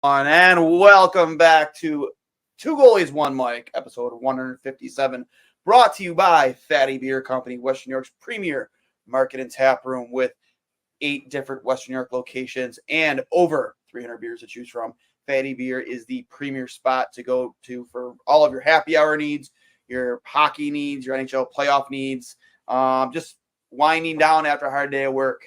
And welcome back to Two Goalies, One Mic, episode 157, brought to you by Fatty Beer Company, Western New York's premier market and tap room with 8 different Western New York locations and over 300 beers to choose from. Fatty Beer is the premier spot to go to for all of your happy hour needs, your hockey needs, your NHL playoff needs, just winding down after a hard day of work.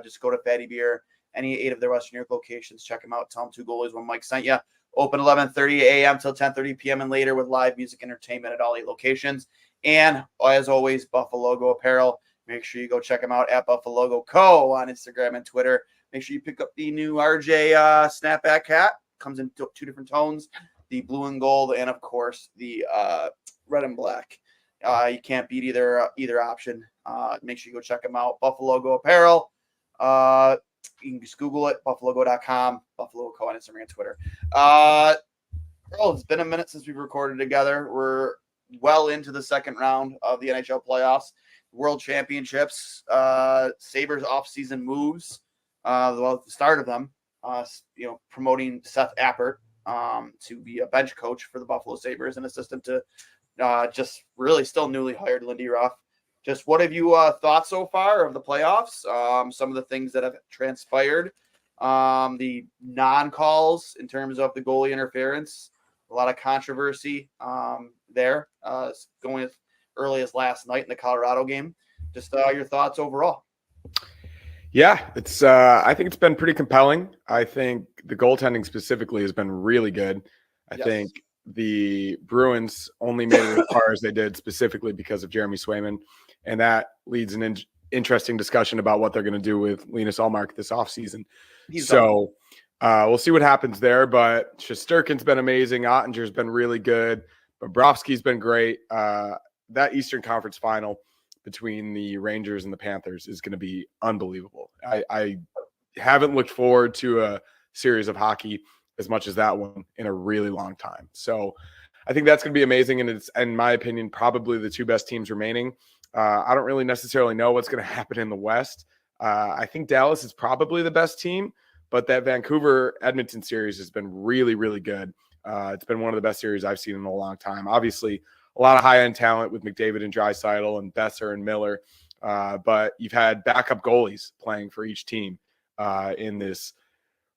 Just go to Fatty Beer. Any 8 of their Western New York locations, check them out. Tell them Two Goalies, One Mic sent you. Open 11:30 a.m. till 10:30 p.m. and later with live music entertainment at all 8 locations. And as always, Buffalo Logo Apparel. Make sure you go check them out at Buffalo Logo Co. on Instagram and Twitter. Make sure you pick up the new RJ snapback hat. Comes in 2 different tones, the blue and gold, and of course the red and black. You can't beat either option. Make sure you go check them out. Buffalo Logo Apparel. You can just Google it, buffalogo.com, Buffalo Co. on Instagram and Twitter. Earl, it's been a minute since we've recorded together. We're well into the second round of the NHL Playoffs, World Championships, Sabres offseason moves, the start of them, promoting Seth Appert to be a bench coach for the Buffalo Sabres, an assistant to just really still newly hired Lindy Ruff. Just what have you thought so far of the playoffs? Some of the things that have transpired, the non-calls in terms of the goalie interference, a lot of controversy there, going as early as last night in the Colorado game. Just your thoughts overall. Yeah, it's. I think it's been pretty compelling. I think the goaltending specifically has been really good. I think the Bruins only made it as far as they did specifically because of Jeremy Swayman. And that leads an interesting discussion about what they're going to do with Linus Ullmark this offseason. We'll see what happens there. But Shesterkin's been amazing. Ottinger's been really good. Bobrovsky's been great. That Eastern Conference final between the Rangers and the Panthers is going to be unbelievable. I haven't looked forward to a series of hockey as much as that one in a really long time. So I think that's going to be amazing. And it's, in my opinion, probably the 2 best teams remaining. I don't really necessarily know what's going to happen in the West. I think Dallas is probably the best team, but that Vancouver-Edmonton series has been really, really good. It's been one of the best series I've seen in a long time. Obviously, a lot of high-end talent with McDavid and Draisaitl and Besser and Miller, but you've had backup goalies playing for each team in this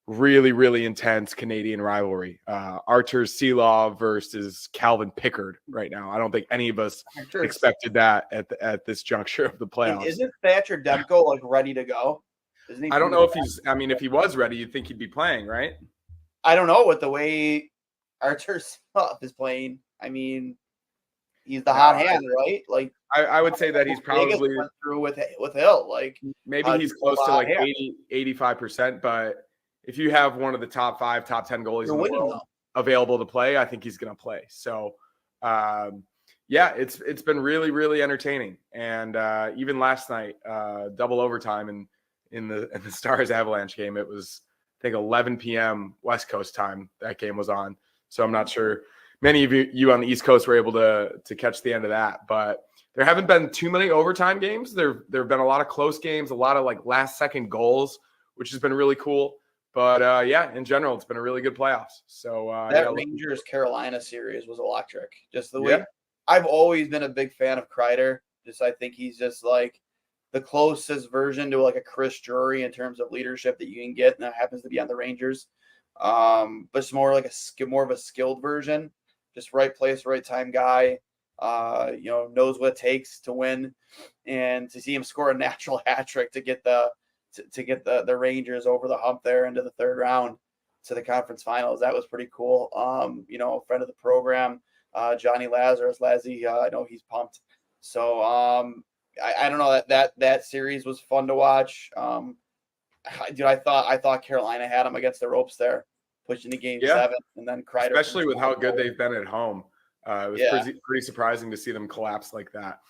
really, really intense Canadian rivalry. Artur Silovs versus Calvin Pickard right now. I don't think any of us expected that at this juncture of the playoffs. Isn't Thatcher Demko ready to go? I don't know if he's. I mean, if he was ready, you'd think he'd be playing, right? I don't know with the way Artur Silovs is playing. I mean, he's the hot hand, right? I would say that he's probably went through with Hill. Maybe he's close to 80-85%, but if you have one of the top 5, top 10 goalies in the world available to play, I think he's going to play. So, it's been really, really entertaining. And even last night, double overtime in the Stars Avalanche game, it was, I think, 11 p.m. West Coast time that game was on. So I'm not sure many of you on the East Coast were able to catch the end of that. But there haven't been too many overtime games. There have been a lot of close games, a lot of last-second goals, which has been really cool. But, in general, it's been a really good playoffs. So that Rangers-Carolina series was electric. Just the way I've always been a big fan of Kreider. I think he's just the closest version to a Chris Drury in terms of leadership that you can get, and that happens to be on the Rangers. But it's more more of a skilled version. Just right place, right time guy. Knows what it takes to win, and to see him score a natural hat trick to get the Rangers over the hump there into the third round to the conference finals. That was pretty cool. A friend of the program, Johnny Lazarus, Lazzy, I know he's pumped. So I don't know, that series was fun to watch. I thought Carolina had him against the ropes there, pushing the game 7, and then Kreider. Especially with how good they've been at home. It was pretty surprising to see them collapse like that.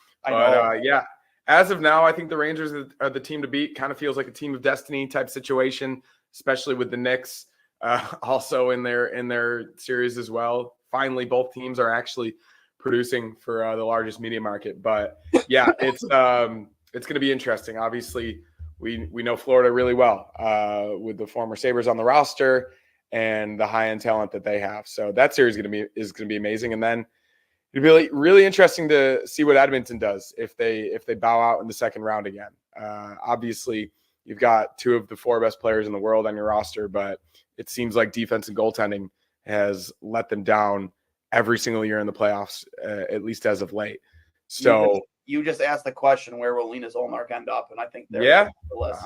As of now, I think the Rangers are the team to beat. Kind of feels like a team of destiny type situation, especially with the Knicks also in their series as well. Finally, both teams are actually producing for the largest media market. But it's going to be interesting. Obviously, we know Florida really well with the former Sabres on the roster, and the high end talent that they have. So that series is going to be amazing. And then it'd be really, really interesting to see what Edmonton does if they bow out in the second round again. Obviously, you've got 2 of the 4 best players in the world on your roster, but it seems like defense and goaltending has let them down every single year in the playoffs, at least as of late. So you just asked the question, where will Linus Ullmark end up? And I think they're on the list.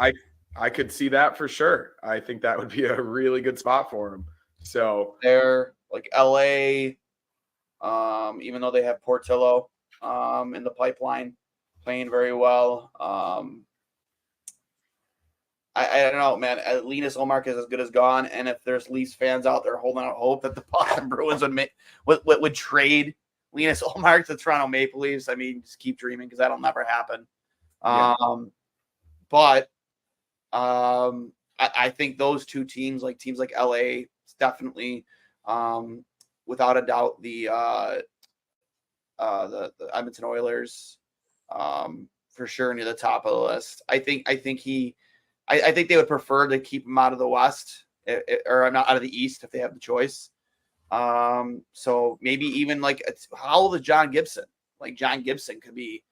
I could see that for sure. I think that would be a really good spot for him. So they're like LA, even though they have Portillo in the pipeline, playing very well. I don't know, man. Linus Ullmark is as good as gone, and if there's Leafs fans out there holding out hope that the Boston Bruins would trade Linus Ullmark to Toronto Maple Leafs, I mean, just keep dreaming because that'll never happen. Yeah. But I think those 2 teams, like teams like LA, it's definitely, without a doubt, the Edmonton Oilers, for sure near the top of the list. I think they would prefer to keep him out of the West, or not out of the East if they have the choice. So maybe even like, how old is John Gibson? Like John Gibson could be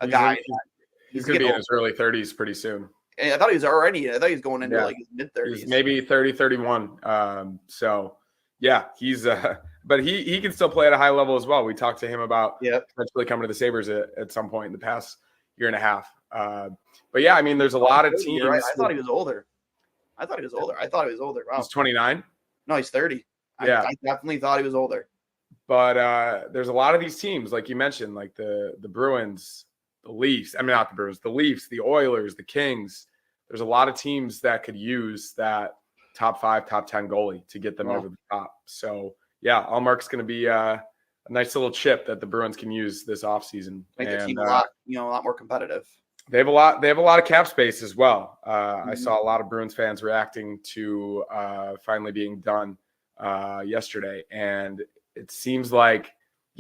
a guy. He's going to be in his early 30s pretty soon. I thought he was going into like his mid 30s. He's maybe 30, 31. So yeah, he's but he can still play at a high level as well. We talked to him about potentially coming to the Sabres at some point in the past year and a half. But yeah, I mean, there's a lot of teams. Right. I thought he was older. Wow. He's 29. No, he's 30. Yeah. I definitely thought he was older. But there's a lot of these teams, like you mentioned, like the Bruins, the Leafs. I mean, not the Bruins, the Leafs, the Oilers, the Kings. There's a lot of teams that could use that top 5, top 10 goalie to get them over the top. So yeah, Ullmark's going to be a nice little chip that the Bruins can use this offseason. Make the team a lot more competitive. They have a lot of cap space as well. I saw a lot of Bruins fans reacting to finally being done yesterday, and it seems like,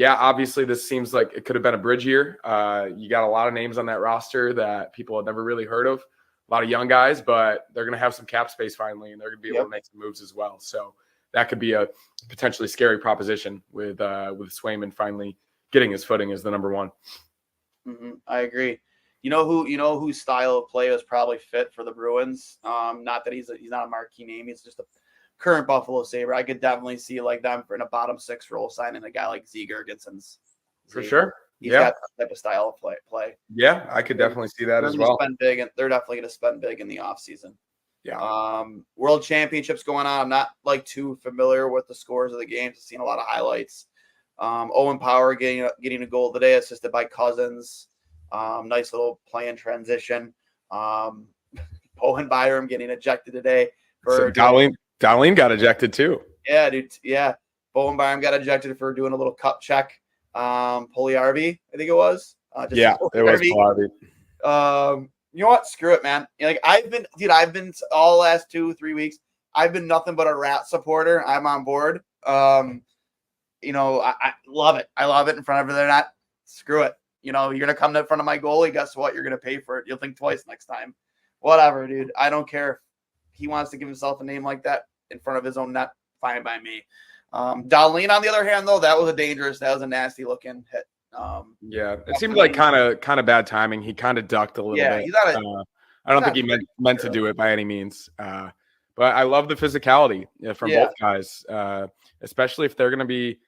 obviously this seems like it could have been a bridge year. You got a lot of names on that roster that people have never really heard of, a lot of young guys, but they're going to have some cap space finally, and they're going to be able to make some moves as well. So that could be a potentially scary proposition with Swayman finally getting his footing as the number 1. I agree. You know whose style of play is probably fit for the Bruins. Not that he's not a marquee name. He's just a current Buffalo Sabre. I could definitely see like them in a bottom 6 role signing a guy like Z Gergensons. For sure. He's got that type of style of play. Yeah, I could definitely see that as well. They're definitely going to spend big in the offseason. Yeah. World Championships going on. I'm not like too familiar with the scores of the games. I've seen a lot of highlights. Owen Power getting a goal today, assisted by Cousins. Nice little play in transition. Bowen Byram getting ejected today. So Darlene got ejected too. Yeah, dude. Yeah. Bowen Byram got ejected for doing a little cup check. Puljujärvi, I think it was. It was Puljujärvi. You know what? Screw it, man. I've been all the last 2-3 weeks, I've been nothing but a Rat supporter. I'm on board. I love it. I love it in front of their net. Screw it. You're going to come in front of my goalie. Guess what? You're going to pay for it. You'll think twice next time. Whatever, dude. I don't care if he wants to give himself a name like that in front of his own net. Fine by me. Darlene, on the other hand, though, that was a nasty looking hit. It seemed like kind of bad timing. He kind of ducked a little bit. I don't think he meant to do it by any means. But I love the physicality from both guys, especially if they're going to be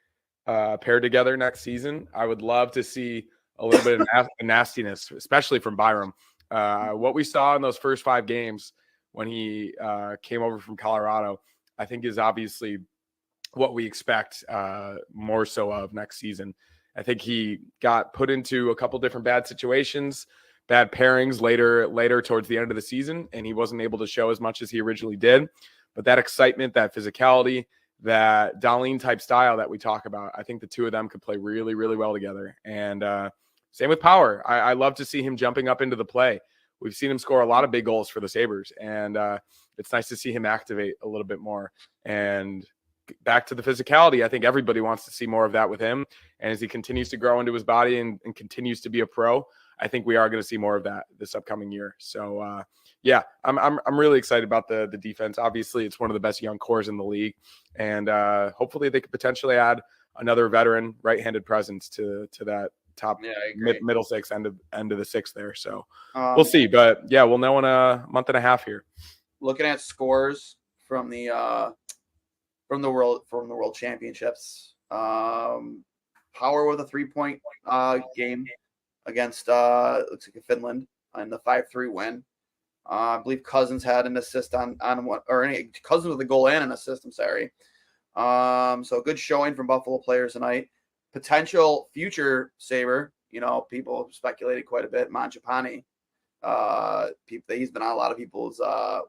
paired together next season. I would love to see a little bit of nastiness, especially from Byram. What we saw in those first 5 games when he came over from Colorado, I think is obviously what we expect more so of next season. I think he got put into a couple different bad situations, bad pairings later towards the end of the season, and he wasn't able to show as much as he originally did. But that excitement, that physicality, that Darlene type style that we talk about, I think the 2 of them could play really, really well together. And same with Power. I love to see him jumping up into the play. We've seen him score a lot of big goals for the Sabres, and it's nice to see him activate a little bit more. And back to the physicality, I think everybody wants to see more of that with him. And as he continues to grow into his body and continues to be a pro, I think we are going to see more of that this upcoming year. So yeah, I'm really excited about the defense. Obviously, it's one of the best young cores in the league, and hopefully they could potentially add another veteran right-handed presence to that top middle six, end of the sixth there. So we'll see, but yeah, we'll know in a month and a half here. Looking at scores from the World Championships, Power with a 3-point game against looks like Finland in the 5-3 win. I believe Cousins had an assist on one, or Cousins with a goal and an assist. I'm sorry. So good showing from Buffalo players tonight. Potential future Sabre, people speculated quite a bit. Mangiapane, he's been on a lot of people's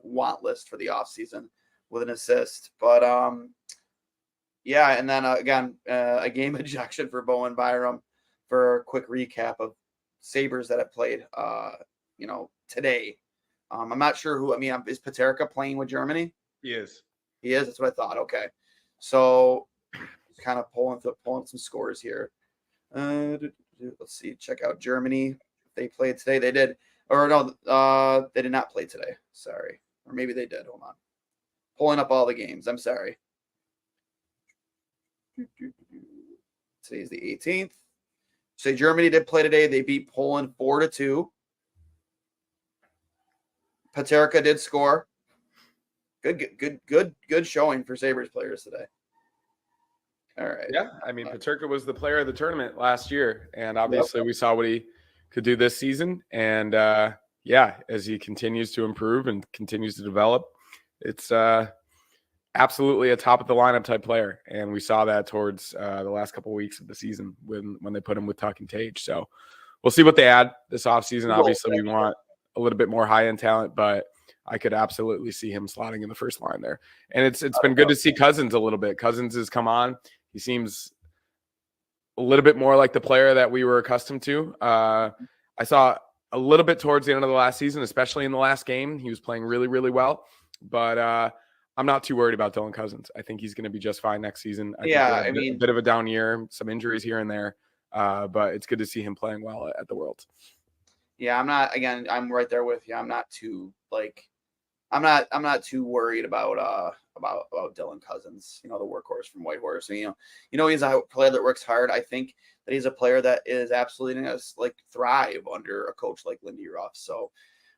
want list for the offseason with an assist. But yeah, and then again, a game ejection for Bowen Byram for a quick recap of Sabres that have played today. I'm not sure who. Is Paterka playing with Germany? He is. He is. That's what I thought. Okay, so kind of pulling some scores here. Let's see. Check out Germany. They played today. They did, or no, they did not play today. Sorry, or maybe they did. Hold on. Pulling up all the games. I'm sorry. Today's the 18th. So Germany did play today. They beat Poland 4-2. Paterka did score. Good showing for Sabres players today. All right. Yeah, Paterka was the player of the tournament last year, and obviously we saw what he could do this season. And yeah, as he continues to improve and continues to develop, it's absolutely a top of the lineup type player. And we saw that towards the last couple of weeks of the season when they put him with Talking Tage. So we'll see what they add this offseason. Obviously, we want a little bit more high-end talent, but I could absolutely see him slotting in the first line there. And it's been good to see Cousins a little bit. Cousins has come on. He seems a little bit more like the player that we were accustomed to. I saw a little bit towards the end of the last season, especially in the last game. He was playing really, really well. But I'm not too worried about Dylan Cousins. I think he's going to be just fine next season. I think a bit of a down year, some injuries here and there. But it's good to see him playing well at the World. Yeah, I'm right there with you. I'm not too worried about Dylan Cousins, the workhorse from Whitehorse. And, he's a player that works hard. I think that he's a player that is absolutely going to thrive under a coach like Lindy Ruff. So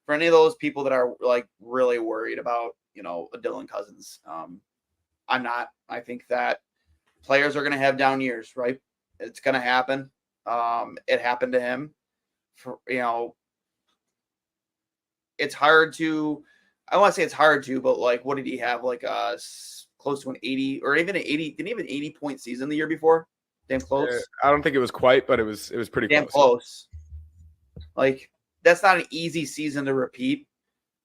for any of those people that are really worried about, a Dylan Cousins, I'm not. I think that players are going to have down years, right? It's going to happen. It happened to him. It's hard to. I want to say it's hard to, but what did he have? Close to an 80 or even an 80? Didn't he have an 80-point season the year before? Damn close. I don't think it was quite, but it was pretty damn close. That's not an easy season to repeat.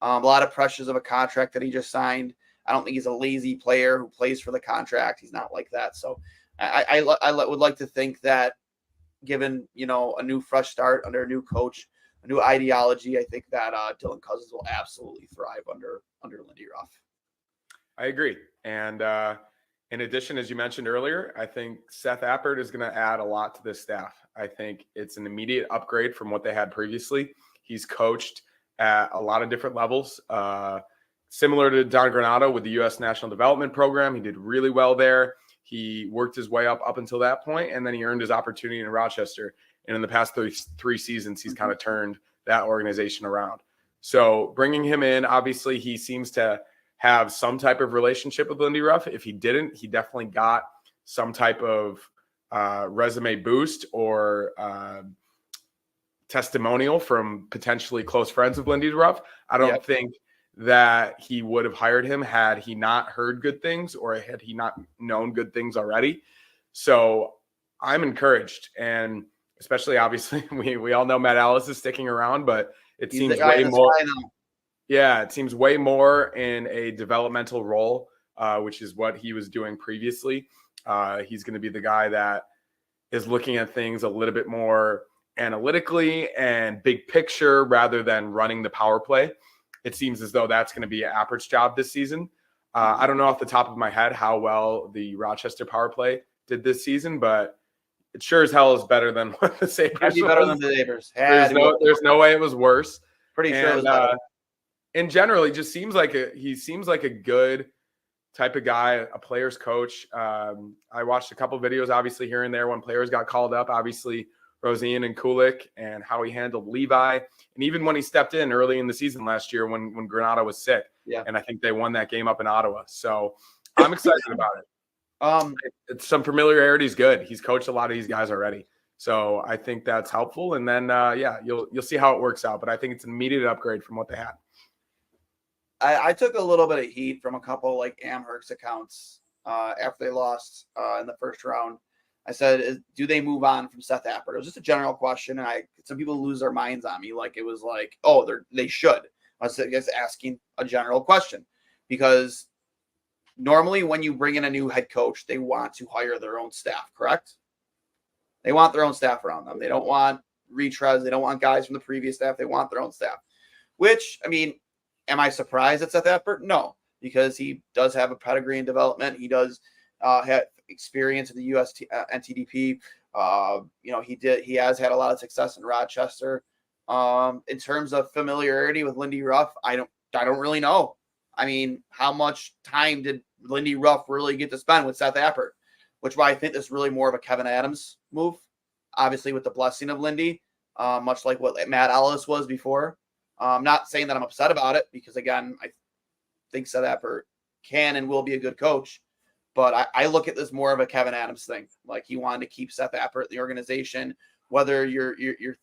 A lot of pressures of a contract that he just signed. I don't think he's a lazy player who plays for the contract. He's not like that. So I would like to think that given, a new fresh start under a new coach, a new ideology, I think that Dylan Cousins will absolutely thrive under Lindy Ruff. I agree. And in addition, as you mentioned earlier, I think Seth Appert is going to add a lot to this staff. I think it's an immediate upgrade from what they had previously. He's coached at a lot of different levels, similar to Don Granato with the U.S. National Development Program. He did really well there. He worked his way up until that point, and then he earned his opportunity in Rochester. And in the past three seasons, he's kind of turned that organization around. So bringing him in, obviously, he seems to have some type of relationship with Lindy Ruff. If he didn't, he definitely got some type of resume boost or testimonial from potentially close friends of Lindy Ruff. I don't think that he would have hired him had he not heard good things or had he not known good things already. So I'm encouraged. And especially, obviously, we all know Matt Ellis is sticking around, but it seems way more. Yeah, it seems way more in a developmental role, which is what he was doing previously. He's going to be the guy that is looking at things a little bit more analytically and big picture rather than running the power play. It seems as though that's going to be Appert's job this season. I don't know off the top of my head how well the Rochester power play did this season, but it sure as hell is better than what the Sabres Had to be better was. than the Sabres. There's no way it was worse. Pretty sure it was better. In general, he just seems like a good type of guy, a player's coach. I watched a couple videos, obviously here and there when players got called up, obviously Rosian and Kulik, and how he handled Levi, and even when he stepped in early in the season last year when Granato was sick. Yeah, and I think they won that game up in Ottawa. So I'm excited about it. It's some familiarity is good. He's coached a lot of these guys already, so I think that's helpful. And then you'll see how it works out. But I think it's an immediate upgrade from what they had. I took a little bit of heat from a couple like Amherst accounts after they lost in the first round. I said, do they move on from Seth Appert? It was just a general question, and some people lose their minds on me. Like it was like, oh, they should. I was just asking a general question because normally when you bring in a new head coach, they want to hire their own staff, correct? They want their own staff around them. They don't want retreads. They don't want guys from the previous staff. They want their own staff, which, I mean, am I surprised at Seth Appert? No, because he does have a pedigree in development. He does have experience in the US NTDP. He has had a lot of success in Rochester. In terms of familiarity with Lindy Ruff, I don't really know. I mean, how much time did Lindy Ruff really get to spend with Seth Appert? Which why I think this is really more of a Kevin Adams move, obviously with the blessing of Lindy, much like what Matt Ellis was before. I'm not saying that I'm upset about it because, again, I think Seth Appert can and will be a good coach. But I look at this more of a Kevin Adams thing. Like he wanted to keep Seth Appert in the organization. Whether your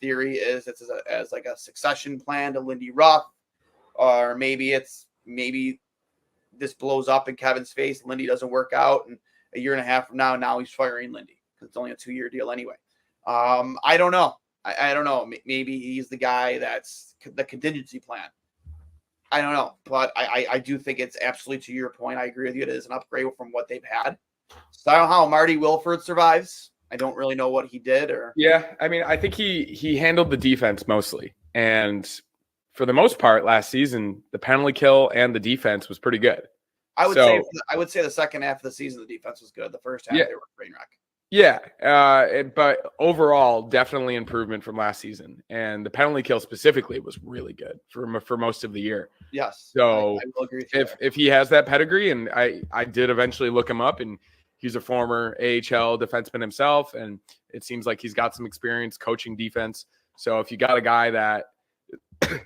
theory is it's as like a succession plan to Lindy Ruff, or maybe this blows up in Kevin's face. Lindy doesn't work out, and a year and a half from now he's firing Lindy because it's only a 2-year deal anyway. I don't know. I don't know. Maybe he's the guy that's the contingency plan. I don't know, but I do think it's absolutely, to your point, I agree with you. It is an upgrade from what they've had. So I don't know how Marty Wilford survives. I don't really know what he did. Yeah, I mean, I think he handled the defense mostly. And for the most part last season, the penalty kill and the defense was pretty good. I would say the second half of the season, the defense was good. The first half, they were a train wreck. Yeah, but overall, definitely improvement from last season. And the penalty kill specifically was really good for most of the year. Yes. So I will agree with you if he has that pedigree, and I did eventually look him up, and he's a former AHL defenseman himself, and it seems like he's got some experience coaching defense. So if you got a guy that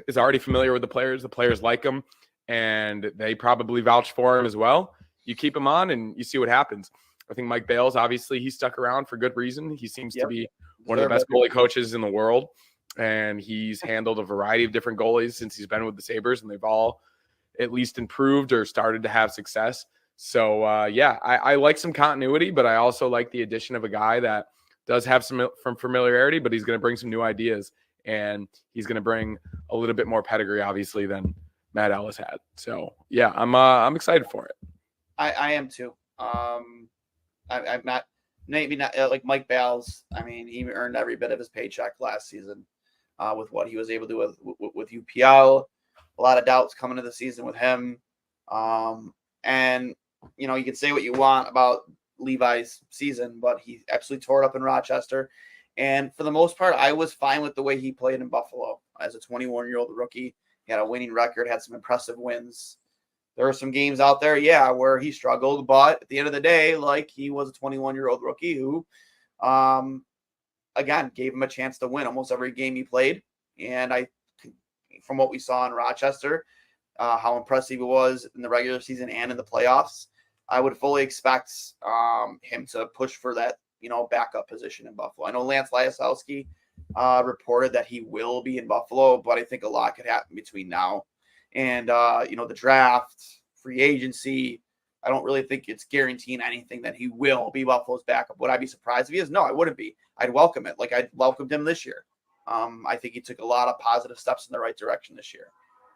is already familiar with the players like him, and they probably vouch for him as well, you keep him on and you see what happens. I think Mike Bales, obviously, he stuck around for good reason. He seems to be one of the best goalie coaches in the world, and he's handled a variety of different goalies since he's been with the Sabres, and they've all at least improved or started to have success. So, I like some continuity, but I also like the addition of a guy that does have some familiarity, but he's going to bring some new ideas, and he's going to bring a little bit more pedigree, obviously, than Matt Ellis had. So, yeah, I'm excited for it. I am too. I'm not like Mike Bales. I mean, he earned every bit of his paycheck last season with what he was able to do with UPL. A lot of doubts coming into the season with him. And, you can say what you want about Levi's season, but he absolutely tore it up in Rochester. And for the most part, I was fine with the way he played in Buffalo as a 21-year-old rookie. He had a winning record, had some impressive wins. There were some games out there, where he struggled, but at the end of the day, like, he was a 21-year-old rookie who, again, gave him a chance to win almost every game he played. And from what we saw in Rochester, how impressive he was in the regular season and in the playoffs, I would fully expect him to push for that, backup position in Buffalo. I know Lance Lyasowski reported that he will be in Buffalo, but I think a lot could happen between now and, the draft, free agency. I don't really think it's guaranteeing anything that he will be Buffalo's backup. Would I be surprised if he is? No, I wouldn't be. I'd welcome it. Like I welcomed him this year. I think he took a lot of positive steps in the right direction this year.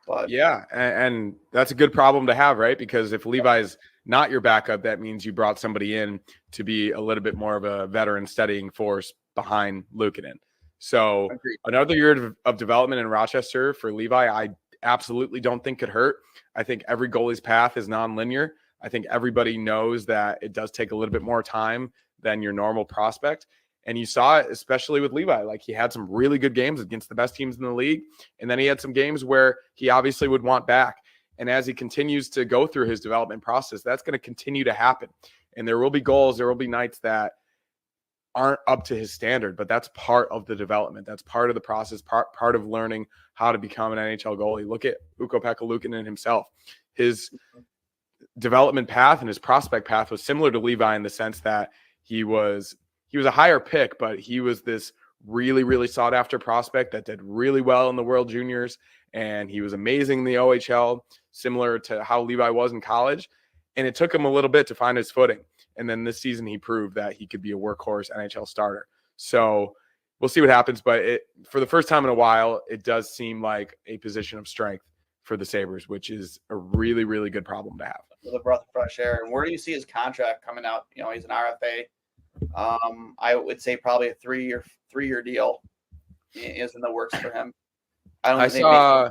But yeah, and that's a good problem to have, right? Because if Levi's not your backup, that means you brought somebody in to be a little bit more of a veteran steadying force behind Luukkonen. So another year of development in Rochester for Levi, I absolutely don't think could hurt. I think every goalie's path is nonlinear. I think everybody knows that it does take a little bit more time than your normal prospect. And you saw it, especially with Levi. Like, he had some really good games against the best teams in the league. And then he had some games where he obviously would want back. And as he continues to go through his development process, that's going to continue to happen. And there will be goals, there will be nights that aren't up to his standard, but that's part of the development. That's part of the process, part of learning how to become an NHL goalie. Look at Ukko-Pekka Luukkonen himself. His development path and his prospect path was similar to Levi in the sense that he was a higher pick, but he was this really, really sought after prospect that did really well in the World Juniors. And he was amazing in the OHL, similar to how Levi was in college. And it took him a little bit to find his footing. And then this season, he proved that he could be a workhorse NHL starter. So we'll see what happens. But for the first time in a while, it does seem like a position of strength for the Sabres, which is a really, really good problem to have. With a breath of fresh air. And where do you see his contract coming out? You know, he's an RFA. I would say probably a three-year deal is in the works for him. I saw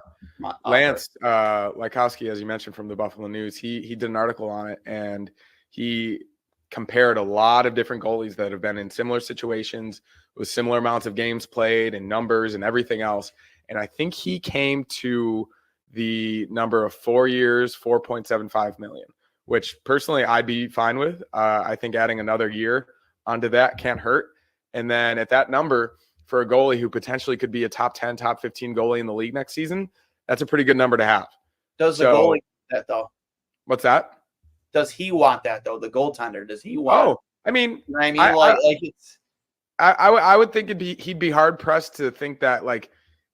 Lance Lykowski, as you mentioned, from the Buffalo News. He did an article on it, and he compared a lot of different goalies that have been in similar situations with similar amounts of games played and numbers and everything else. And I think he came to the number of 4 years, $4.75 million, which personally I'd be fine with. I think adding another year onto that can't hurt. And then at that number, for a goalie who potentially could be a top 10, top 15 goalie in the league next season, that's a pretty good number to have. Does the goalie want that, though? What's that? Does he want that, though? The goaltender, does he want? Oh, I mean, it's. I would think he'd be hard pressed to think that like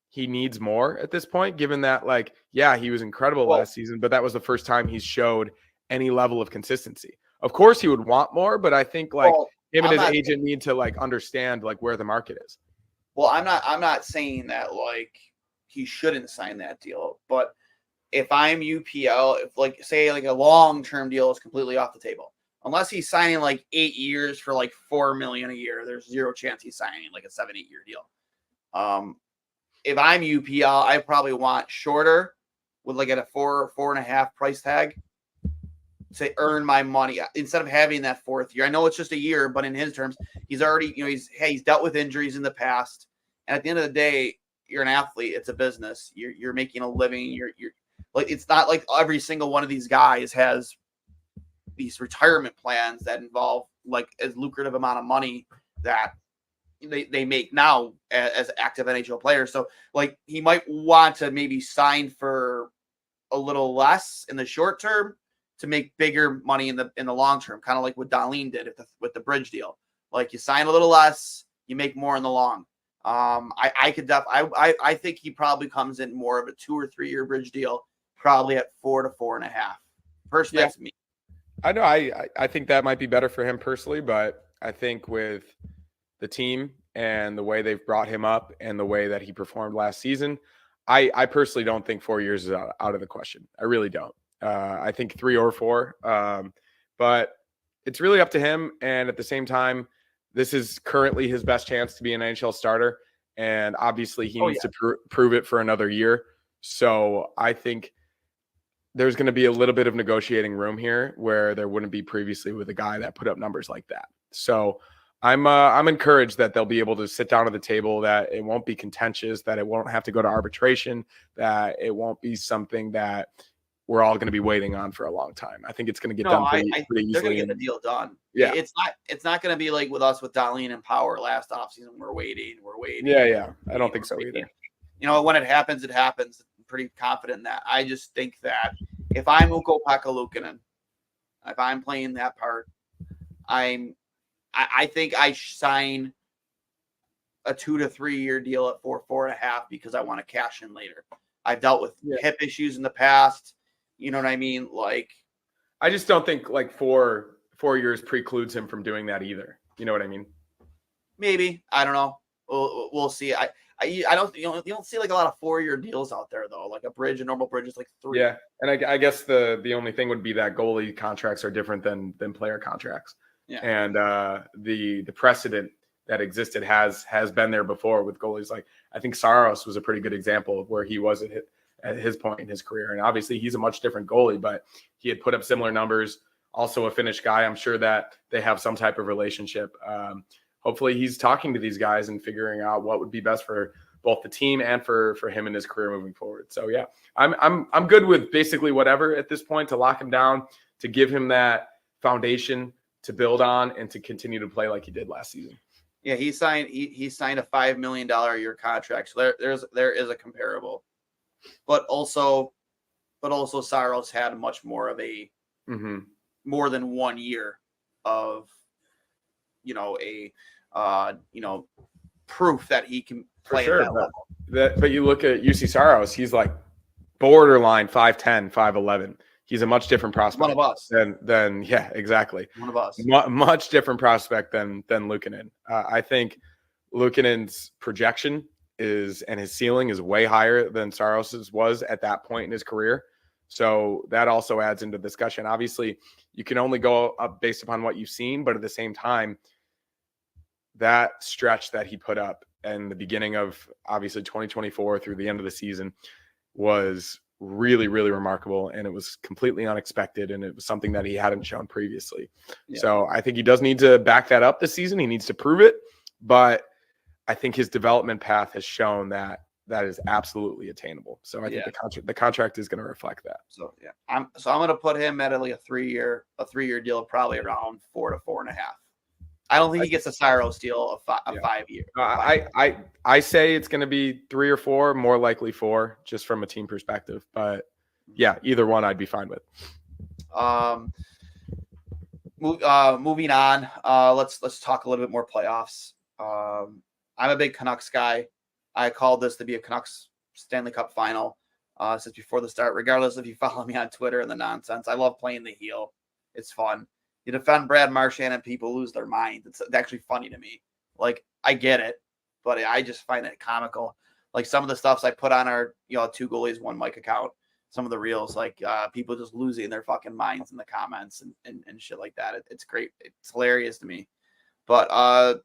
he needs more at this point, given that like, yeah, he was incredible last season, but that was the first time he's showed any level of consistency. Of course, he would want more, but I think like him and his agent need to like understand like where the market is. Well, I'm not saying that like he shouldn't sign that deal, but if I'm UPL, if like say like a long-term deal is completely off the table, unless he's signing like 8 years for like $4 million a year, there's zero chance he's signing like a 7-8 year deal. If I'm UPL, I probably want shorter with like at a 4.5 price tag to earn my money instead of having that 4th year. I know it's just a year, but in his terms, he's already, he's dealt with injuries in the past. And at the end of the day, you're an athlete. It's a business. You're making a living. You're like, it's not like every single one of these guys has these retirement plans that involve like as lucrative amount of money that they make now as active NHL players. So like he might want to maybe sign for a little less in the short term to make bigger money in the long term, kind of like what Dahlin did with the bridge deal. Like you sign a little less, you make more in the long. I think he probably comes in more of a 2 or 3 year bridge deal, probably at 4 to 4.5. Personally, that's me. I know. I think that might be better for him personally, but I think with the team and the way they've brought him up and the way that he performed last season, I personally don't think 4 years is out of the question. I really don't. I think 3 or 4, but it's really up to him. And at the same time, this is currently his best chance to be an NHL starter. And obviously he needs to prove it for another year. So I think there's going to be a little bit of negotiating room here where there wouldn't be previously with a guy that put up numbers like that. So I'm encouraged that they'll be able to sit down at the table, that it won't be contentious, that it won't have to go to arbitration, that it won't be something that we're all going to be waiting on for a long time. I think it's going to get done pretty easily. They're going to get the deal done. Yeah. It's not going to be like with us with Dahlin and Power last offseason. We're waiting. Yeah. I don't think so either. When it happens, it happens. I'm pretty confident in that. I just think that if I'm Ukko-Pekka Luukkonen, if I'm playing that part, I think I sign a 2 to 3 year deal at 4.5 because I want to cash in later. I've dealt with hip issues in the past. You know what I mean? Like, I just don't think like 4 years precludes him from doing that either. You know what I mean? Maybe. I don't know. We'll see. I don't. You don't see like a lot of 4 year deals out there though. Like a normal bridge is like 3. Yeah, and I guess the only thing would be that goalie contracts are different than player contracts. Yeah. And the precedent that existed has been there before with goalies. Like I think Saros was a pretty good example of where he was at his point in his career. And obviously he's a much different goalie, but he had put up similar numbers, also a Finnish guy. I'm sure that they have some type of relationship. hopefully he's talking to these guys and figuring out what would be best for both the team and for him and his career moving forward. So yeah, I'm good with basically whatever at this point to lock him down, to give him that foundation to build on and to continue to play like he did last season. Yeah, he signed a $5 million a year contract. So there is a comparable. But also Saros had much more of a more than 1 year of proof that he can play at that level. But you look at UC Saros, he's like borderline 5'10", 5'11". He's a much different prospect. One of us. Than yeah, exactly. One of us. Much different prospect than Luukkonen. I think Luukkonen's projection and his ceiling is way higher than Saros's was at that point in his career. So that also adds into discussion. Obviously, you can only go up based upon what you've seen, but at the same time, that stretch that he put up in the beginning of obviously 2024 through the end of the season was really, really remarkable, and it was completely unexpected, and it was something that he hadn't shown previously. Yeah. So I think he does need to back that up this season. He needs to prove it, but I think his development path has shown that is absolutely attainable. So I think the contract is going to reflect that. So yeah, I'm going to put him at like a three-year deal, probably around 4 to 4.5. I don't think he gets a Saros deal of 5 years. I say it's going to be 3 or 4, more likely 4, just from a team perspective. But yeah, either one I'd be fine with. Moving on, let's talk a little bit more playoffs. I'm a big Canucks guy. I called this to be a Canucks Stanley Cup final since before the start. Regardless if you follow me on Twitter and the nonsense, I love playing the heel. It's fun. You defend Brad Marchand and people lose their mind. It's actually funny to me. Like, I get it, but I just find it comical. Like some of the stuffs I put on our, Two Goalies, One Mic account, some of the reels, like people just losing their fucking minds in the comments and shit like that. It's great. It's hilarious to me. But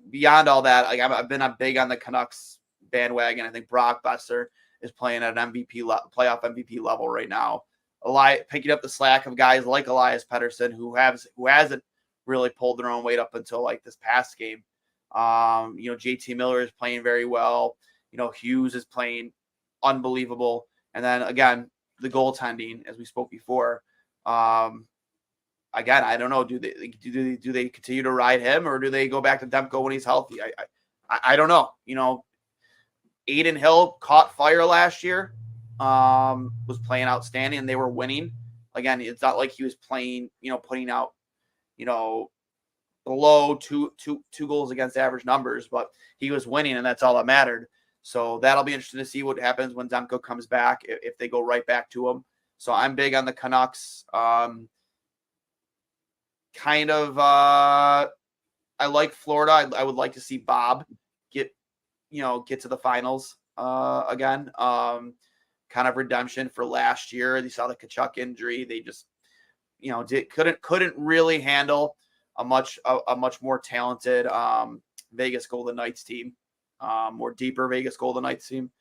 beyond all that, like I've been big on the Canucks bandwagon. I think Brock Besser is playing at an playoff MVP level right now. Picking up the slack of guys like Elias Pettersson, who hasn't really pulled their own weight up until like this past game. JT Miller is playing very well. Hughes is playing unbelievable. And then again, the goaltending, as we spoke before. Again, I don't know. Do they continue to ride him, or do they go back to Demko when he's healthy? I don't know. Aiden Hill caught fire last year. Was playing outstanding, and they were winning. Again, it's not like he was playing, putting out, below two goals against average numbers, but he was winning, and that's all that mattered. So that'll be interesting to see what happens when Demko comes back, if they go right back to him. So I'm big on the Canucks. I like Florida. I would like to see Bob get to the finals again. Kind of redemption for last year. They saw the Tkachuk injury. They just, couldn't really handle a much more talented Vegas Golden Knights team, more deeper Vegas Golden Knights team.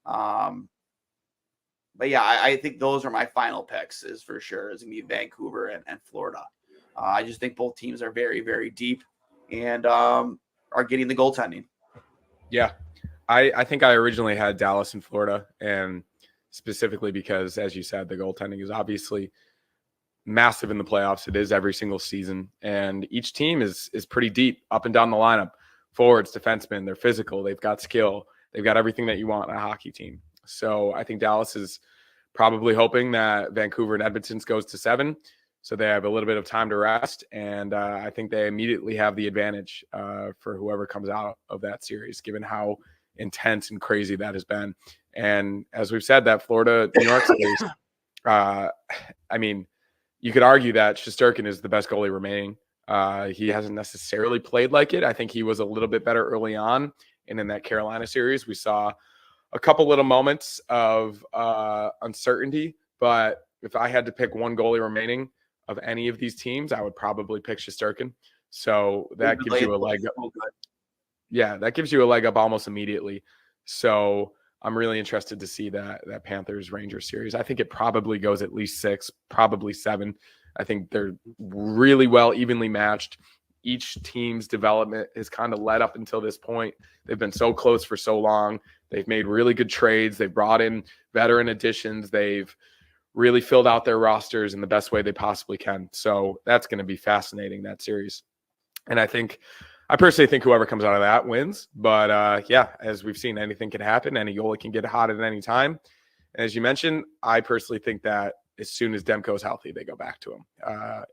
But yeah, I think those are my final picks. Is for sure is gonna be Vancouver and Florida. I just think both teams are very, very deep and are getting the goaltending. Yeah, I think I originally had Dallas and Florida, and specifically because, as you said, the goaltending is obviously massive in the playoffs. It is every single season, and each team is pretty deep up and down the lineup. Forwards, defensemen, they're physical, they've got skill, they've got everything that you want in a hockey team. So I think Dallas is probably hoping that Vancouver and Edmonton goes to 7, so they have a little bit of time to rest, and I think they immediately have the advantage for whoever comes out of that series, given how intense and crazy that has been. And as we've said, that Florida-New York series, I mean, you could argue that Shesterkin is the best goalie remaining. He hasn't necessarily played like it. I think he was a little bit better early on. And in that Carolina series, we saw a couple little moments of uncertainty. But if I had to pick one goalie remaining of any of these teams, I would probably pick Shesterkin. So that gives you a leg up. Yeah, that gives you a leg up almost immediately. So I'm really interested to see that Panthers-Rangers series. I think it probably goes at least 6, probably 7. I think they're really well evenly matched. each team's development has kind of led up until this point. They've been so close for so long. They've made really good trades. They've brought in veteran additions. They've really filled out their rosters in the best way they possibly can. So that's going to be fascinating, that series. And I personally think whoever comes out of that wins. But yeah, as we've seen, anything can happen. Any goalie can get hot at any time. And as you mentioned, I personally think that as soon as Demko's healthy, they go back to him.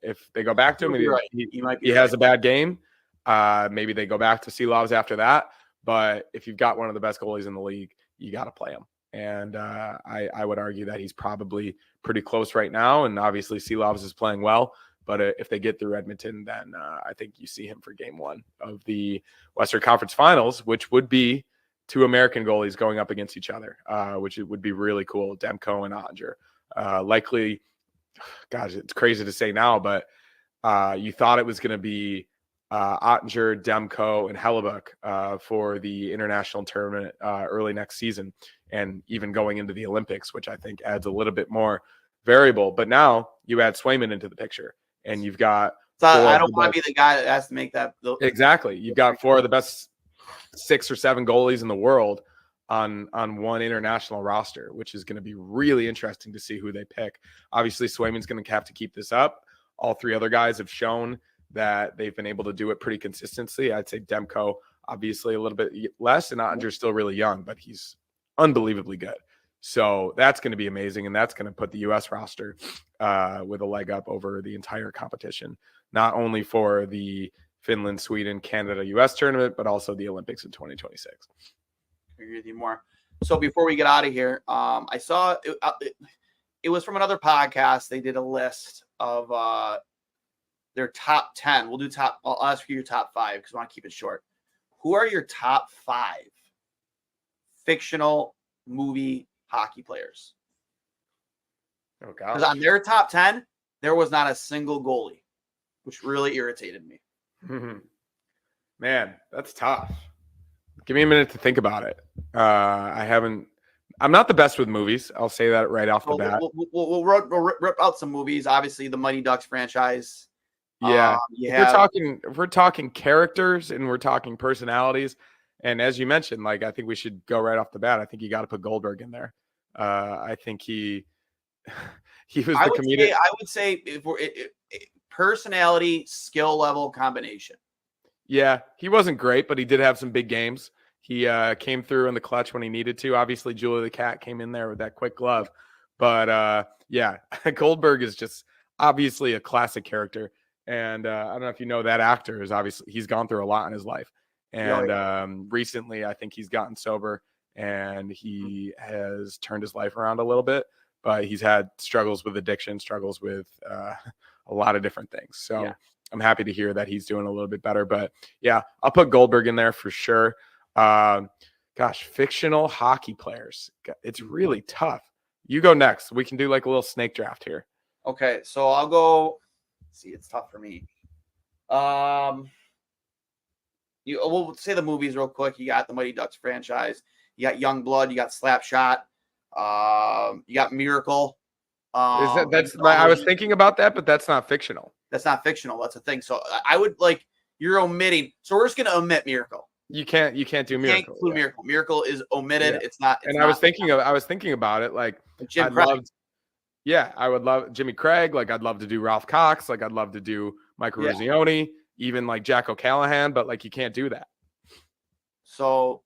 If they go back to him and he has a bad game, maybe they go back to Seelovs after that. But if you've got one of the best goalies in the league, you got to play him. And I would argue that he's probably pretty close right now. And obviously Seelovs is playing well. But if they get through Edmonton, then I think you see him for game one of the Western Conference Finals, which would be two American goalies going up against each other, which would be really cool. Demko and Oettinger. Likely, gosh, it's crazy to say now, but you thought it was going to be Oettinger, Demko, and Hellebuck for the international tournament early next season, and even going into the Olympics, which I think adds a little bit more variable. But now you add Swayman into the picture, and you've got. So I don't want to be the guy that has to make that. Exactly. You've got four of the best 6 or 7 goalies in the world on one international roster, which is going to be really interesting to see who they pick. Obviously, Swayman's going to have to keep this up. All 3 other guys have shown that they've been able to do it pretty consistently. I'd say Demko, obviously, a little bit less, and Ottinger's still really young, but he's unbelievably good. So that's going to be amazing, and that's going to put the U.S. roster with a leg up over the entire competition, not only for the Finland, Sweden, Canada, U.S. tournament, but also the Olympics in 2026. I agree with you more. So before we get out of here, I saw it was from another podcast. They did a list of their top 10. We'll do top. I'll ask you your top 5 because I want to keep it short. Who are your top 5 fictional movie hockey players? Oh, because on their top 10, there was not a single goalie, which really irritated me. Man, that's tough. Give me a minute to think about it. I'm not the best with movies. I'll say that right off the bat. We'll rip out some movies. Obviously, the Mighty Ducks franchise. Yeah. If we're talking characters and we're talking personalities, and as you mentioned, like, I think we should go right off the bat. I think you got to put Goldberg in there. I think he was the comedian. I would say if we're personality, skill level combination. Yeah, he wasn't great, but he did have some big games. He came through in the clutch when he needed to. Obviously, Julie the Cat came in there with that quick glove. But yeah, Goldberg is just obviously a classic character. And I don't know if you know, that actor is obviously, he's gone through a lot in his life. And recently, I think he's gotten sober and he has turned his life around a little bit. But he's had struggles with addiction, struggles with a lot of different things. So yeah. I'm happy to hear that he's doing a little bit better. But yeah, I'll put Goldberg in there for sure. Gosh, fictional hockey players. It's really tough. You go next. We can do like a little snake draft here. Okay, so I'll go. See, it's tough for me. We'll say the movies real quick. You got the Mighty Ducks franchise. You got Youngblood. You got Slapshot. You got Miracle. I was thinking about that, but that's not fictional. That's not fictional. That's a thing. So I would you're omitting. So we're just going to omit Miracle. You can't do Miracle. Can't include Miracle. Miracle is omitted. Yeah. It's not. I was thinking about it. Like Jim Craig. I would love Jimmy Craig. Like, I'd love to do Ralph Cox. Like, I'd love to do Michael Rosioni, even like Jack O'Callahan, but like, you can't do that. So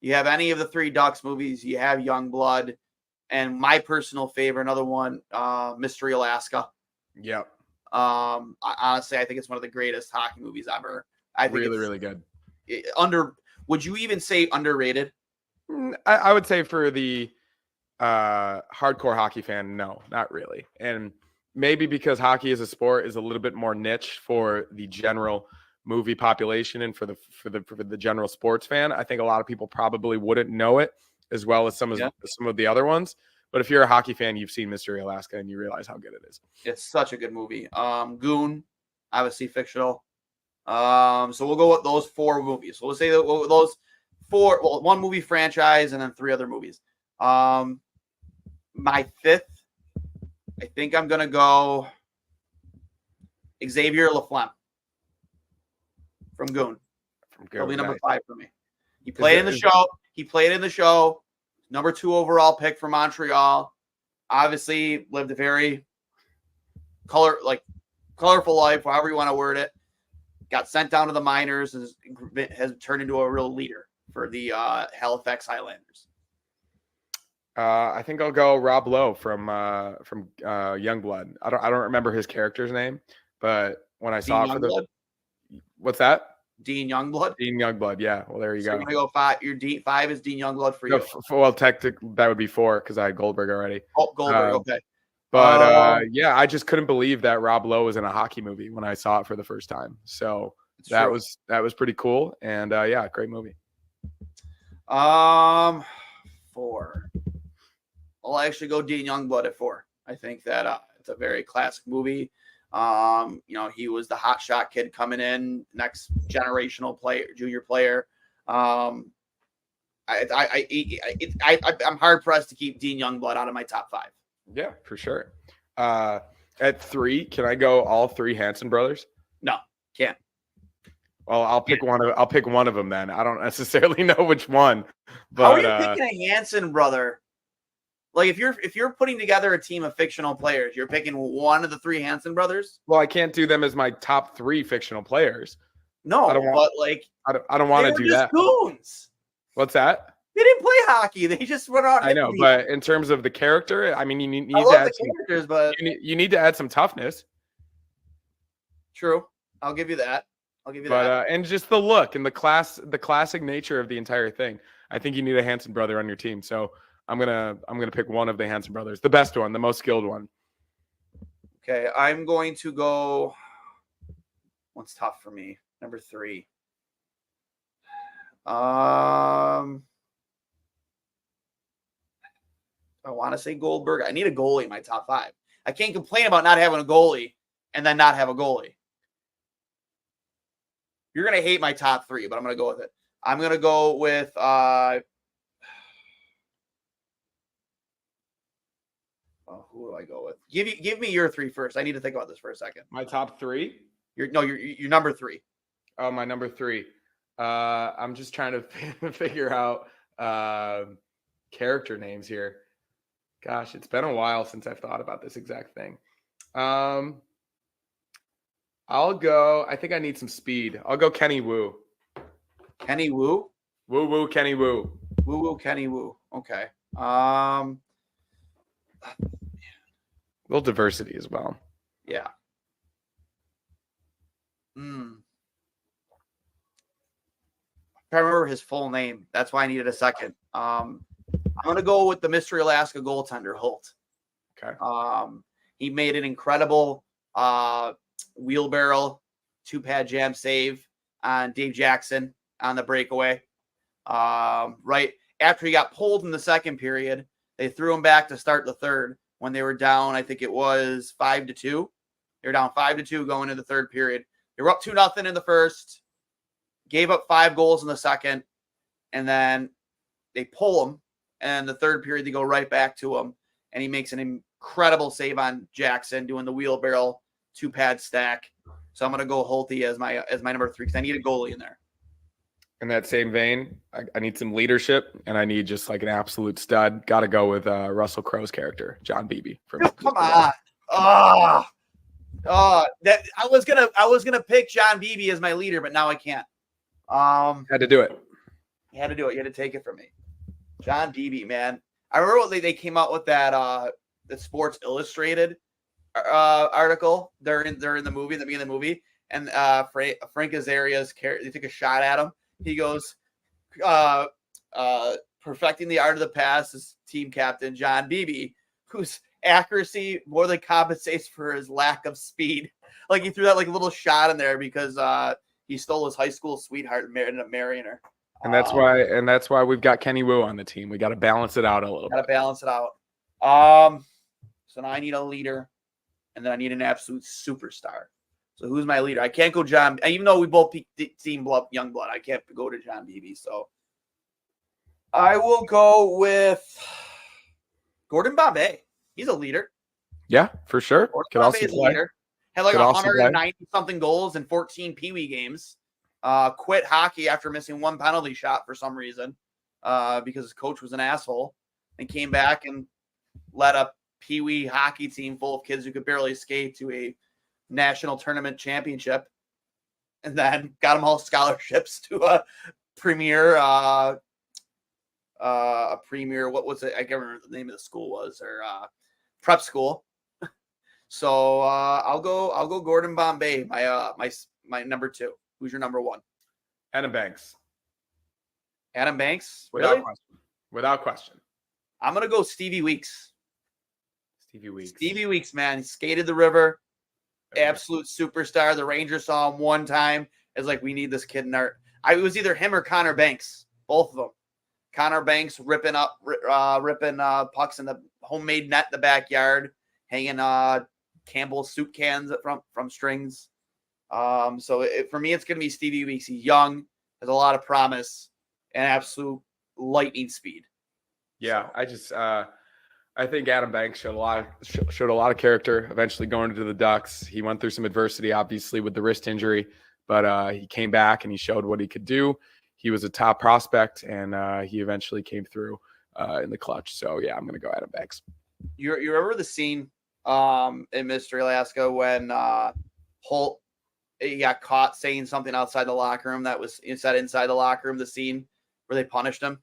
you have any of the 3 Ducks movies, you have Youngblood, and my personal favorite, another one, Mystery Alaska. Yep. Honestly, I think it's one of the greatest hockey movies ever. I think really, really good. Would you even say underrated? I would say for the hardcore hockey fan, no, not really. And maybe because hockey as a sport is a little bit more niche for the general movie population and for the general sports fan, I think a lot of people probably wouldn't know it as well as some of the other ones. But if you're a hockey fan, you've seen Mystery Alaska and you realize how good it is. It's such a good movie. Goon, obviously fictional. So we'll go with those 4 movies. So we'll say that those 4, well, 1 movie franchise and then 3 other movies. My 5th, I think I'm going to go Xavier Laflamme. from Goon. From He'll be Goon, number nice. 5 for me. He played in the show. He played in the show. Number 2 overall pick for Montreal. Obviously, lived a very colorful life, however you want to word it. Got sent down to the minors and has turned into a real leader for the Halifax Highlanders. I think I'll go Rob Lowe from Youngblood. I don't remember his character's name, but when I saw it for the what's that? Dean Youngblood. Dean Youngblood. Yeah. Well, there you go. You're gonna go 5. Your 5 is Dean Youngblood for you. No, well, technically that would be 4 because I had Goldberg already. Oh, Goldberg. Okay. But yeah, I just couldn't believe that Rob Lowe was in a hockey movie when I saw it for the first time. So that was pretty cool. And yeah, great movie. 4. I'll actually go Dean Youngblood at 4. I think that it's a very classic movie. He was the hotshot kid coming in, next generational player, junior player. I'm hard pressed to keep Dean Youngblood out of my top 5. Yeah, for sure. At 3, can I go all 3 Hanson brothers? No, can't. Well, I'll pick one of them then. I don't necessarily know which one. But how are you picking a Hanson brother? Like if you're putting together a team of fictional players, you're picking one of the 3 Hanson brothers? Well, I can't do them as my top 3 fictional players. No, I don't want to do that. Goons. What's that? They didn't play hockey. They just went out. I know, but in terms of the character, I mean, you need to add some characters, but you need to add some toughness. True, I'll give you that. And just the look and the classic nature of the entire thing. I think you need a Hanson brother on your team. So I'm gonna pick one of the Hanson brothers, the best one, the most skilled one. Okay, I'm going to go. One's tough for me. Number 3. I want to say Goldberg. I need a goalie in my top 5. I can't complain about not having a goalie and then not have a goalie. You're going to hate my top 3, but I'm going to go with it. I'm going to go with who do I go with? Give me your 3 first. I need to think about this for a second. My top 3? Your number 3. Oh, my number 3. I'm just trying to figure out character names here. Gosh, it's been a while since I've thought about this exact thing. I'll go. I think I need some speed. I'll go Kenny Wu. Kenny Wu? Woo woo Kenny Wu. Woo woo Kenny Wu. Okay. A little diversity as well. Yeah. I remember his full name. That's why I needed a second. I'm going to go with the Mystery Alaska goaltender, Holt. Okay. He made an incredible wheelbarrow 2-pad jam save on Dave Jackson on the breakaway. Right after he got pulled in the second period, they threw him back to start the third when they were down. I think it was 5-2. They were down 5-2 going into the third period. They were up 2-0 in the first, gave up 5 goals in the second, and then they pull him. And the third period, they go right back to him, and he makes an incredible save on Jackson doing the wheelbarrow 2-pad stack. So I'm going to go Holtby as my number 3 because I need a goalie in there. In that same vein, I need some leadership, and I need just like an absolute stud. Got to go with Russell Crowe's character, John Beebe. Come on! That I was gonna pick John Beebe as my leader, but now I can't. Had to do it. You had to do it. You had to take it from me. John Beebe, man. I remember when they came out with that the Sports Illustrated article during the movie, the beginning of the movie, and Frank Azaria's character, they took a shot at him. He goes, perfecting the art of the pass is team captain John Beebe, whose accuracy more than compensates for his lack of speed. Like he threw that like a little shot in there because he stole his high school sweetheart and ended up marrying her. And that's why we've got Kenny Wu on the team. We got to balance it out a little bit. Got to balance it out. So now I need a leader, and then I need an absolute superstar. So who's my leader? I can't go John. Even though we both team young blood, I can't go to John Beebe. So I will go with Gordon Bombay. He's a leader. Yeah, for sure. Could also play. Leader. Had like 190 something goals in 14 Pee Wee games. quit hockey after missing one penalty shot for some reason because his coach was an asshole, and came back and led a peewee hockey team full of kids who could barely skate to a national tournament championship, and then got them all scholarships to a premier, what was it? I can't remember the name of the school was, or prep school. So I'll go Gordon Bombay, my number 2. Who's your number 1? Adam Banks. Adam Banks? Without Really? question. Without question. I'm going to go Stevie Weeks. Stevie Weeks, man. He skated the river. Okay. Absolute superstar. The Rangers saw him one time. It's like, we need this kid in our... It was either him or Connor Banks. Both of them. Connor Banks ripping pucks in the homemade net in the backyard, hanging Campbell's soup cans from strings. So for me, it's going to be Stevie Weeks. He's young, has a lot of promise, and absolute lightning speed. Yeah, I think Adam Banks showed a lot of character. Eventually going into the Ducks, he went through some adversity, obviously with the wrist injury, but he came back and he showed what he could do. He was a top prospect, and he eventually came through in the clutch. So yeah, I'm going to go Adam Banks. You remember the scene in Mystery Alaska when Holt he got caught saying something outside the locker room that was inside the locker room, the scene where they punished him?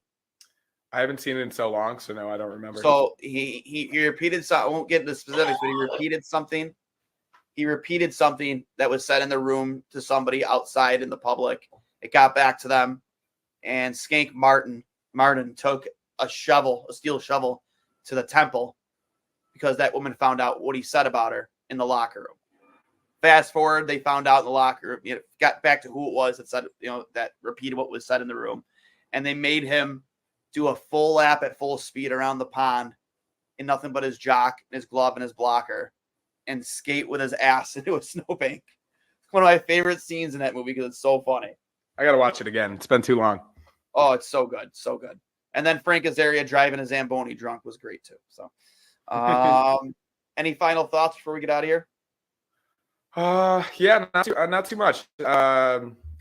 I haven't seen it in so long, so no, I don't remember. So he repeated something. I won't get into specifics, but he repeated something. He repeated something that was said in the room to somebody outside in the public. It got back to them, and Skank Martin took a steel shovel to the temple because that woman found out what he said about her in the locker room. Fast forward, they found out in the locker room, got back to who it was that said, that repeated what was said in the room. And they made him do a full lap at full speed around the pond in nothing but his jock, his glove, and his blocker, and skate with his ass into a snowbank. One of my favorite scenes in that movie because it's so funny. I got to watch it again. It's been too long. Oh, it's so good. So good. And then Frank Azaria driving a Zamboni drunk was great too. So any final thoughts before we get out of here? Yeah, not too much.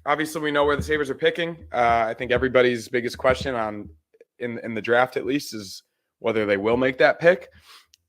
Obviously we know where the Sabres are picking. I think everybody's biggest question in the draft at least is whether they will make that pick.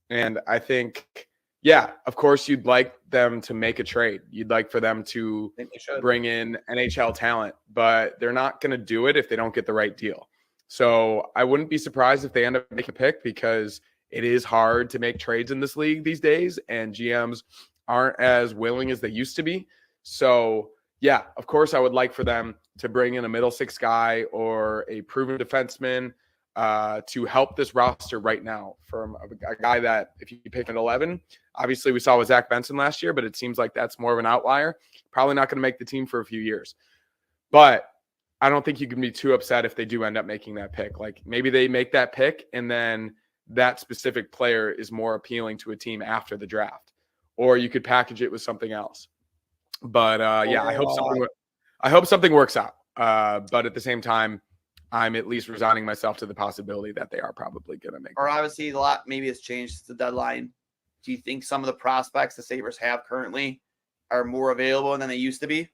And I think, yeah, of course you'd like them to make a trade. You'd like for them to bring in NHL talent, but they're not going to do it if they don't get the right deal. So I wouldn't be surprised if they end up making a pick because it is hard to make trades in this league these days, and GMs aren't as willing as they used to be. So yeah, of course I would like for them to bring in a middle six guy or a proven defenseman to help this roster right now from a guy that if you pick at 11, obviously we saw with Zach Benson last year, but it seems like that's more of an outlier. Probably not going to make the team for a few years. But I don't think you can be too upset if they do end up making that pick. Like maybe they make that pick and then that specific player is more appealing to a team after the draft. Or you could package it with something else. But yeah, I hope something works out. But at the same time, I'm at least resigning myself to the possibility that they are probably going to make. Or obviously a lot maybe it's changed since the deadline. Do you think some of the prospects the Sabres have currently are more available than they used to be?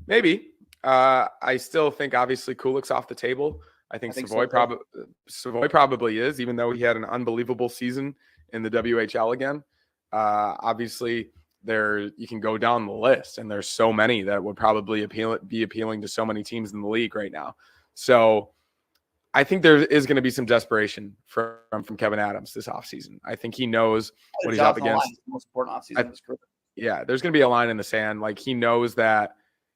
Maybe. I still think obviously Kulik's off the table. I think Savoy probably is, even though he had an unbelievable season in the WHL again. Obviously, you can go down the list, and there's so many that would probably be appealing to so many teams in the league right now. So I think there is going to be some desperation from Kevin Adams this offseason. I think he knows what he's up against. The most important offseason of his career. Yeah, there's going to be a line in the sand. Like he knows that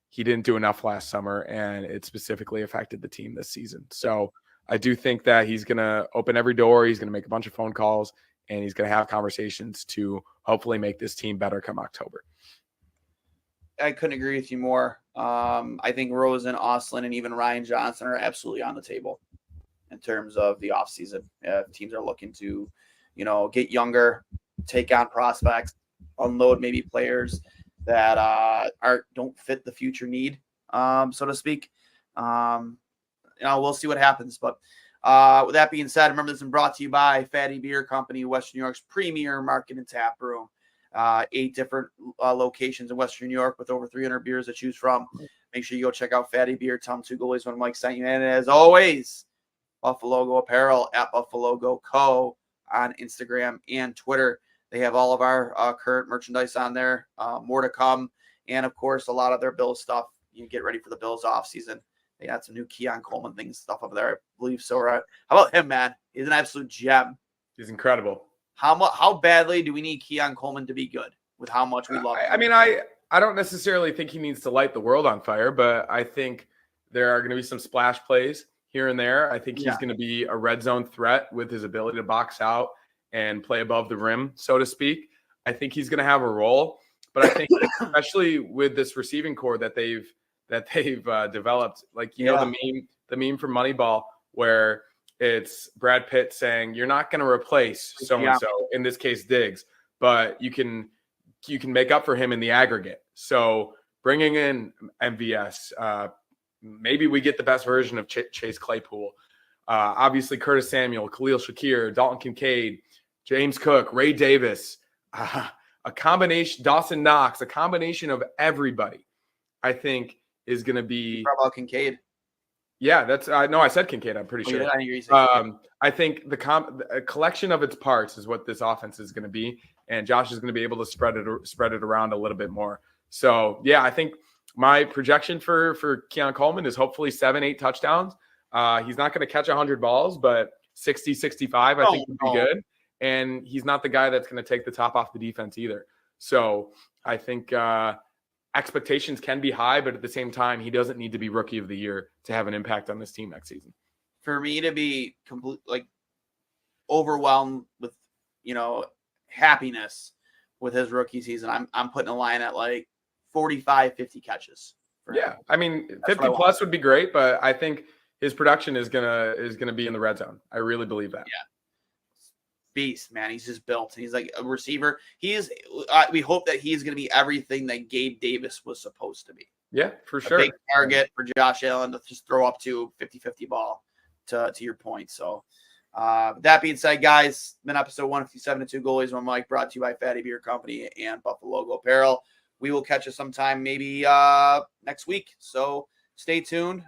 he didn't do enough last summer, and it specifically affected the team this season. So I do think that he's going to open every door. He's going to make a bunch of phone calls, and he's going to have conversations to hopefully make this team better come October. I couldn't agree with you more. I think Rosen, Ostlund, and even Ryan Johnson are absolutely on the table in terms of the offseason. Teams are looking to, get younger, take on prospects, unload maybe players that don't fit the future need, so to speak. We'll see what happens. But with that being said, remember this has been brought to you by Fatty Beer Company, Western New York's premier market and tap room. 8 different locations in Western New York with over 300 beers to choose from. Make sure you go check out Fatty Beer. Tell them Two Goalies One Mike sent you. And as always, Buffalo Go Apparel at Buffalo Go Co. on Instagram and Twitter. They have all of our current merchandise on there. More to come. And, of course, a lot of their Bills stuff. You get ready for the Bills offseason. They got some new Keon Coleman things, stuff up there, I believe. So, how about him, man? He's an absolute gem. He's incredible. How badly do we need Keon Coleman to be good with how much we love him? I mean, I don't necessarily think he needs to light the world on fire, but I think there are going to be some splash plays here and there. I think he's going to be a red zone threat with his ability to box out and play above the rim, so to speak. I think he's going to have a role, but I think especially with this receiving core that they've developed, like, the meme from Moneyball where it's Brad Pitt saying, you're not going to replace so-and-so, in this case, Diggs, but you can make up for him in the aggregate. So bringing in MVS, maybe we get the best version of Chase Claypool. Obviously, Curtis Samuel, Khalil Shakir, Dalton Kincaid, James Cook, Ray Davis, a combination, Dawson Knox, a combination of everybody, I think is going to be. How about Kincaid? Yeah, that's I said Kincaid. I'm pretty sure. I think a collection of its parts is what this offense is going to be, and Josh is going to be able to spread it around a little bit more. So yeah, I think my projection for Keon Coleman is hopefully 7-8 touchdowns. He's not going to catch 100 balls, but 60, 65 I think would be good. And he's not the guy that's going to take the top off the defense either. So I think expectations can be high, but at the same time, he doesn't need to be rookie of the year to have an impact on this team next season. For me to be overwhelmed with, happiness with his rookie season, I'm putting a line at 45, 50 catches. Yeah. I mean, 50 plus would be great, but I think his production is gonna be in the red zone. I really believe that. Yeah. Beast, man. He's just built. He's like a receiver. We hope that he's going to be everything that Gabe Davis was supposed to be. Yeah, for sure. A big target for Josh Allen to just throw up to 50-50 ball to your point. So that being said, guys, been episode 157 of Two Goalies One Mike, brought to you by Fatty Beer Company and Buffalo Go Apparel. We will catch you sometime maybe next week. So stay tuned.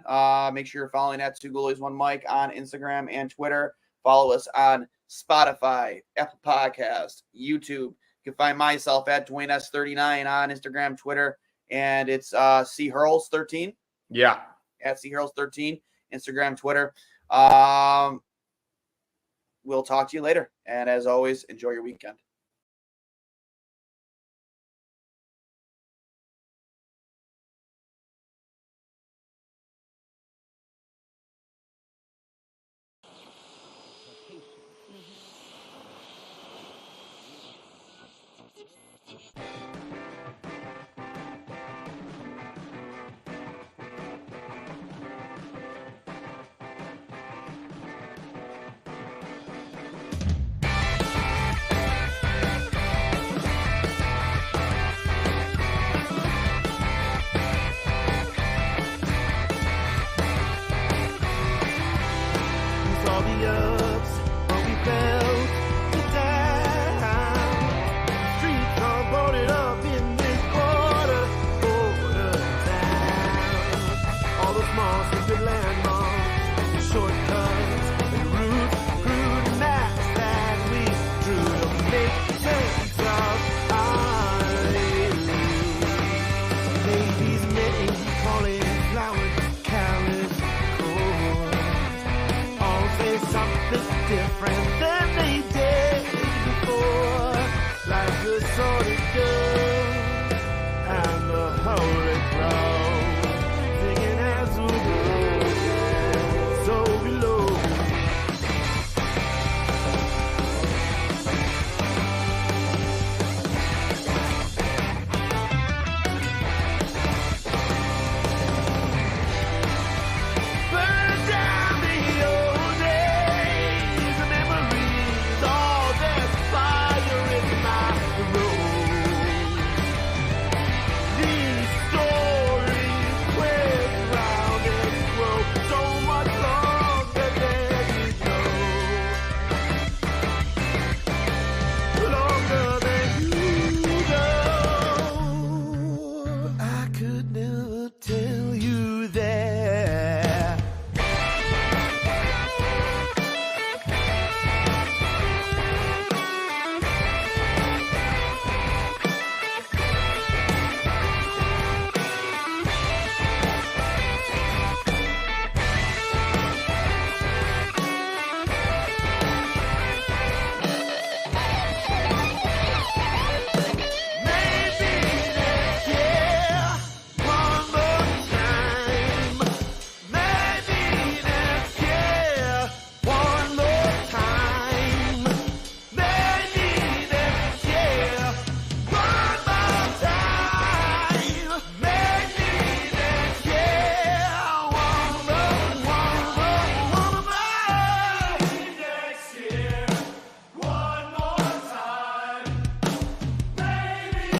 Make sure you're following at Two Goalies One Mike on Instagram and Twitter. Follow us on Spotify, Apple Podcast, YouTube. You can find myself at Duane S39 on Instagram, Twitter, and it's C Hurls 13. Yeah, at C Hurls 13, Instagram, Twitter. We'll talk to you later, and as always, enjoy your weekend. Different.